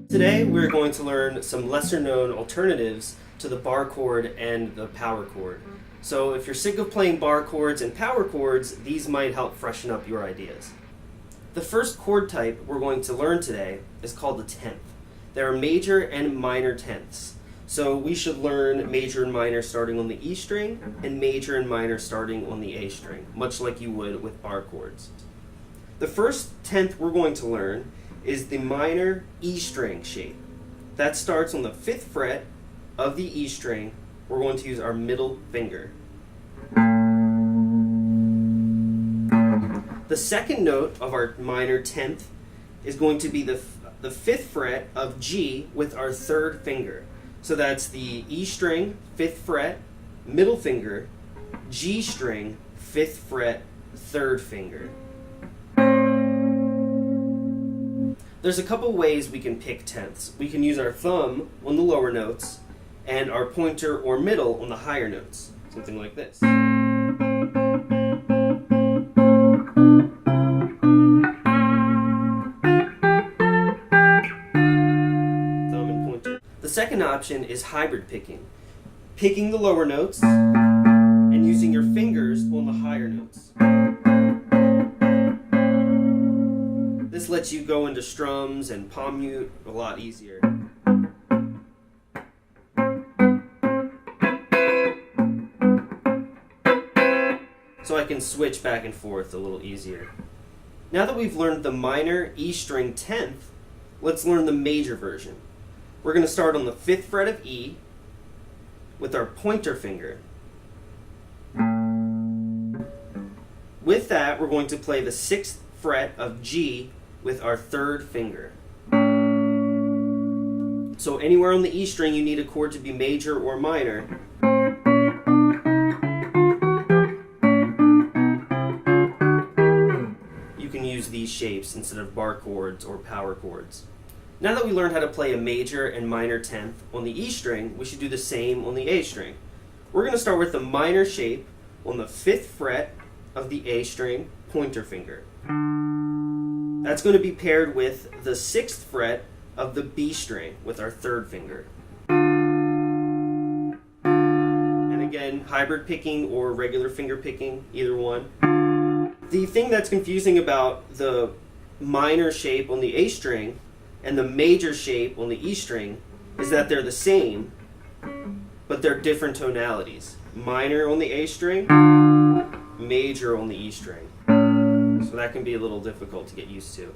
Today we're going to learn some lesser known alternatives to the bar chord and the power chord. So if you're sick of playing bar chords and power chords, these might help freshen up your ideas. The first chord type we're going to learn today is called the tenth. There are major and minor tenths. So we should learn major and minor starting on the E string and major and minor starting on the A string, much like you would with bar chords. The first tenth we're going to learn is the minor E string shape. That starts on the 5th fret of the E string. We're going to use our middle finger. The second note of our minor tenth is going to be the 5th fret of G with our 3rd finger. So that's the E string, 5th fret, middle finger, G string, 5th fret, 3rd finger. There's a couple ways we can pick tenths. We can use our thumb on the lower notes and our pointer or middle on the higher notes. Something like this. Thumb and pointer. The second option is hybrid picking. Picking the lower notes and using your fingers on the higher notes. This lets you go into strums and palm mute a lot easier. So I can switch back and forth a little easier. Now that we've learned the minor E string tenth, let's learn the major version. We're going to start on the 5th fret of E with our pointer finger. With that, we're going to play the 6th fret of G with our 3rd finger. So anywhere on the E string you need a chord to be major or minor. You can use these shapes instead of bar chords or power chords. Now that we learned how to play a major and minor tenth on the E string, we should do the same on the A string. We're going to start with the minor shape on the 5th fret of the A string, pointer finger. That's going to be paired with the 6th fret of the B string with our 3rd finger. And again, hybrid picking or regular finger picking, either one. The thing that's confusing about the minor shape on the A string and the major shape on the E string is that they're the same, but they're different tonalities. Minor on the A string, major on the E string. So that can be a little difficult to get used to.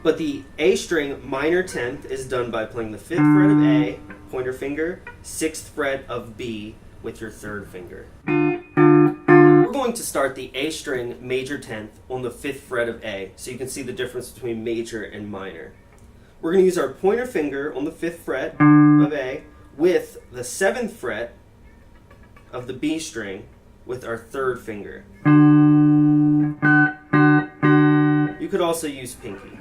But the A string minor tenth is done by playing the 5th fret of A, pointer finger, 6th fret of B with your 3rd finger. We're going to start the A string major tenth on the 5th fret of A, so you can see the difference between major and minor. We're going to use our pointer finger on the 5th fret of A with the 7th fret of the B string with our 3rd finger. You could also use pinky.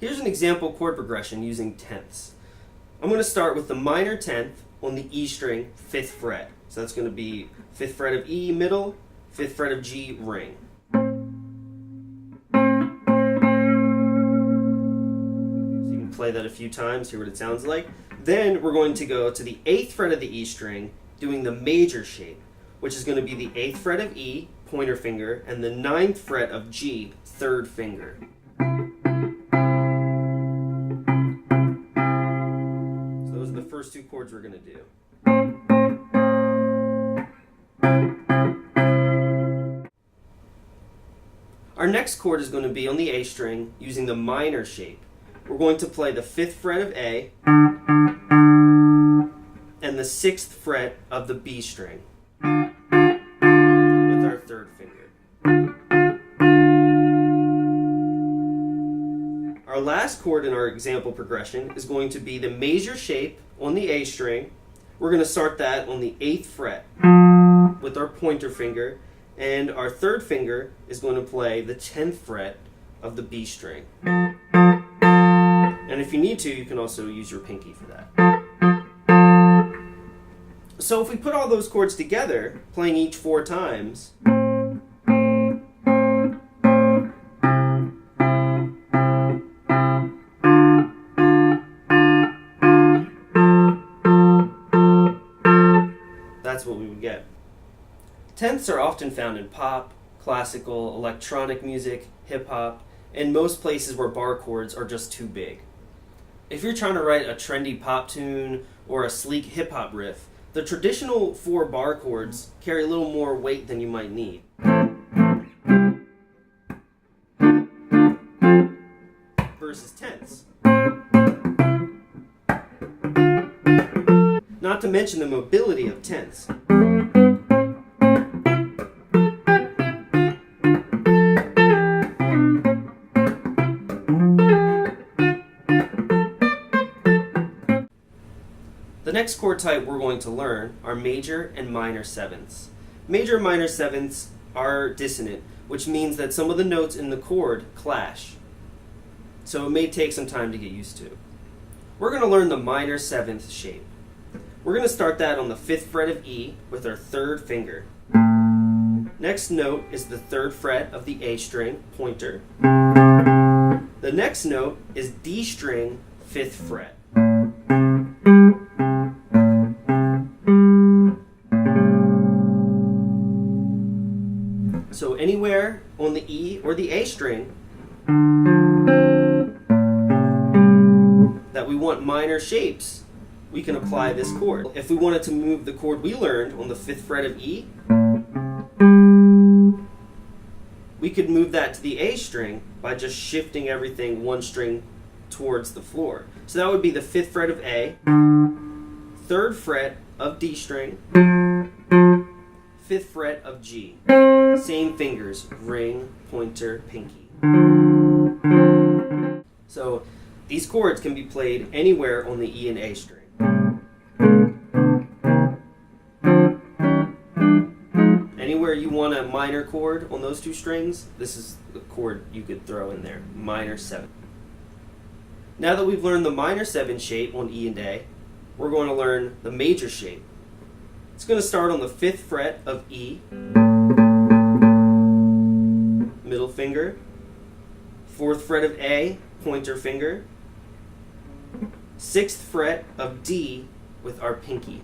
Here's an example chord progression using tenths. I'm going to start with the minor tenth on the E string 5th fret. So that's going to be 5th fret of E middle, 5th fret of G ring. So you can play that a few times, hear what it sounds like. Then we're going to go to the 8th fret of the E string doing the major shape, which is going to be the 8th fret of E, pointer finger, and the 9th fret of G, 3rd finger. So those are the first two chords we're going to do. Our next chord is going to be on the A string using the minor shape. We're going to play the 5th fret of A and the 6th fret of the B string with our 3rd finger. Our last chord in our example progression is going to be the major shape on the A string. We're going to start that on the 8th fret with our pointer finger And our third finger is going to play the 10th fret of the B string. And if you need to, you can also use your pinky for that. So if we put all those chords together, playing each 4 times, that's what we would get. Tenths are often found in pop, classical, electronic music, hip-hop, and most places where bar chords are just too big. If you're trying to write a trendy pop tune or a sleek hip-hop riff, the traditional 4 bar chords carry a little more weight than you might need. Versus tenths. Not to mention the mobility of tenths. The next chord type we're going to learn are major and minor sevenths. Major and minor sevenths are dissonant, which means that some of the notes in the chord clash. So it may take some time to get used to. We're going to learn the minor seventh shape. We're going to start that on the 5th fret of E with our 3rd finger. Next note is the 3rd fret of the A string, pointer. The next note is D string, 5th fret. So anywhere on the E or the A string that we want minor shapes, we can apply this chord. If we wanted to move the chord we learned on the 5th fret of E, we could move that to the A string by just shifting everything 1 string towards the floor. So that would be the 5th fret of A, 3rd fret of D string, 5th fret of G. Same fingers, ring, pointer, pinky. So these chords can be played anywhere on the E and A string. Anywhere you want a minor chord on those 2 strings, this is the chord you could throw in there, minor 7. Now that we've learned the minor 7 shape on E and A, we're going to learn the major shape. It's going to start on the 5th fret of E, middle finger, 4th fret of A, pointer finger, 6th fret of D with our pinky.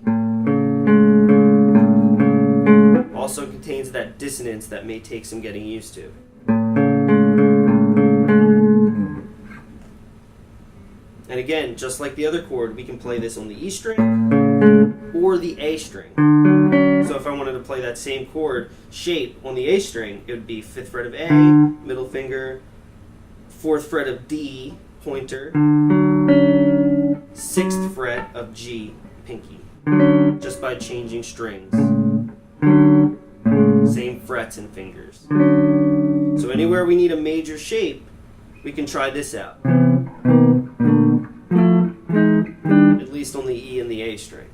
Also contains that dissonance that may take some getting used to. And again, just like the other chord, we can play this on the E string or the A string. So if I wanted to play that same chord shape on the A string, it would be 5th fret of A, middle finger, 4th fret of D, pointer, 6th fret of G, pinky. Just by changing strings. Same frets and fingers. So anywhere we need a major shape, we can try this out. At least on the E and the A string.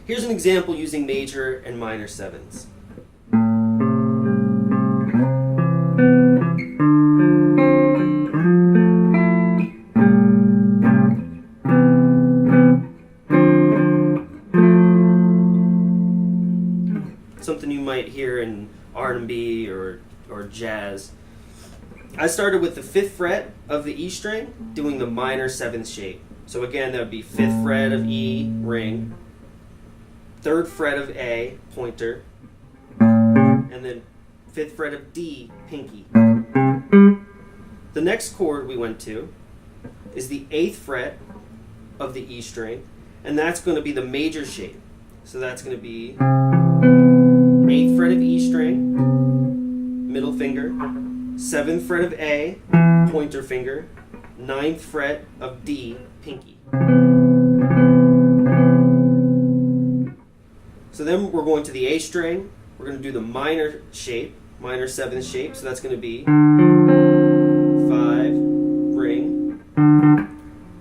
Here's an example using major and minor sevenths. Something you might hear in R&B or jazz. I started with the 5th fret of the E string, doing the minor 7th shape. So again, that would be 5th fret of E, ring, 3rd fret of A, pointer, and then 5th fret of D, pinky. The next chord we went to is the 8th fret of the E string, and that's going to be the major shape. So that's going to be 8th fret of E string, middle finger, 7th fret of A, pointer finger, 9th fret of D, pinky. So then we're going to the A string. We're going to do the minor shape, minor 7th shape. So that's going to be 5, ring.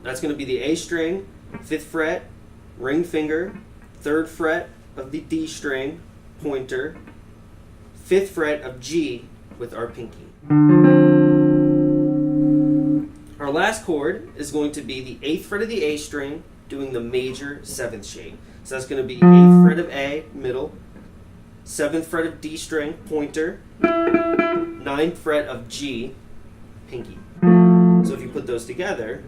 That's going to be the A string, 5th fret, ring finger, 3rd fret of the D string, pointer, 5th fret of G with our pinky. Our last chord is going to be the 8th fret of the A string doing the major 7th shape. So that's going to be 8th fret of A, middle, 7th fret of D string, pointer, 9th fret of G, pinky. So if you put those together,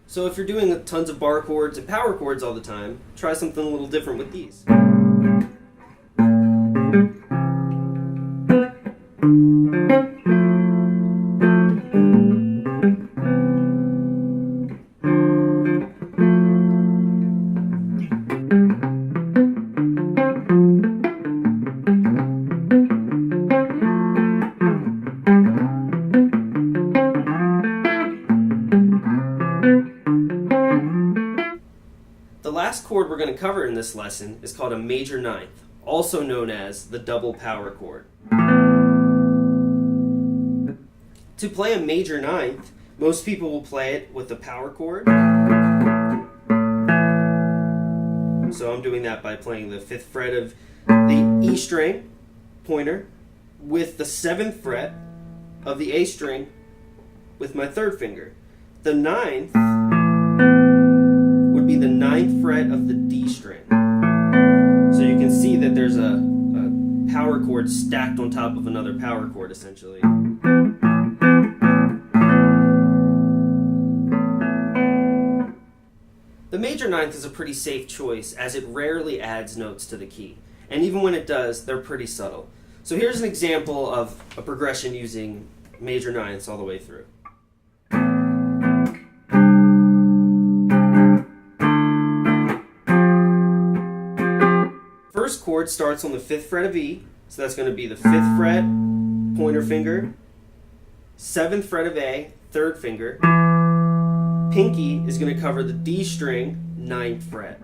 so if you're doing tons of bar chords and power chords all the time, try something a little different with these. The last chord we're going to cover in this lesson is called a major ninth, also known as the double power chord. To play a major ninth, most people will play it with the power chord. So I'm doing that by playing the 5th fret of the E string, pointer, with the 7th fret of the A string with my 3rd finger. The 9th would be the 9th fret of the D string. So you can see that there's a power chord stacked on top of another power chord, essentially. The major ninth is a pretty safe choice, as it rarely adds notes to the key. And even when it does, they're pretty subtle. So here's an example of a progression using major ninths all the way through. First chord starts on the 5th fret of E, so that's going to be the 5th fret, pointer finger, 7th fret of A, 3rd finger. Pinky is going to cover the D string, 9th fret.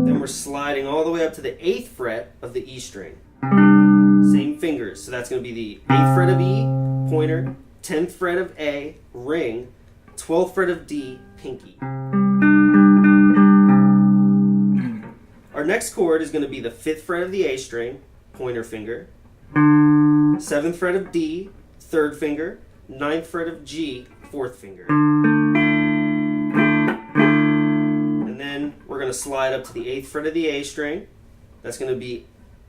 Then we're sliding all the way up to the 8th fret of the E string. Same fingers, so that's going to be the 8th fret of E, pointer, 10th fret of A, ring, 12th fret of D, pinky. Our next chord is going to be the 5th fret of the A string, pointer finger, 7th fret of D, 3rd finger, 9th fret of G, 4th finger. And then we're going to slide up to the 8th fret of the A string. That's going to be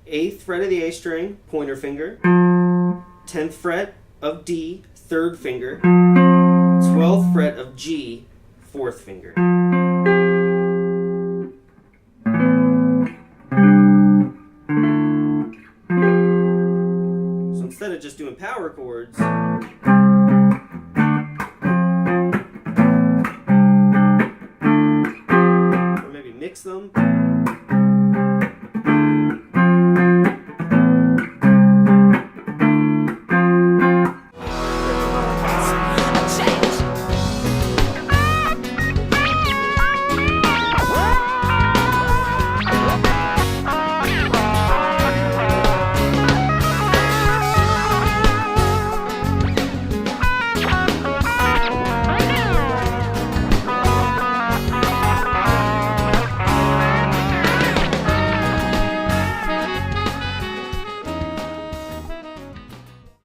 8th fret of the A string, pointer finger, 10th fret of D, 3rd finger, 12th fret of G, 4th finger. So instead of just doing power chords, or maybe mix them,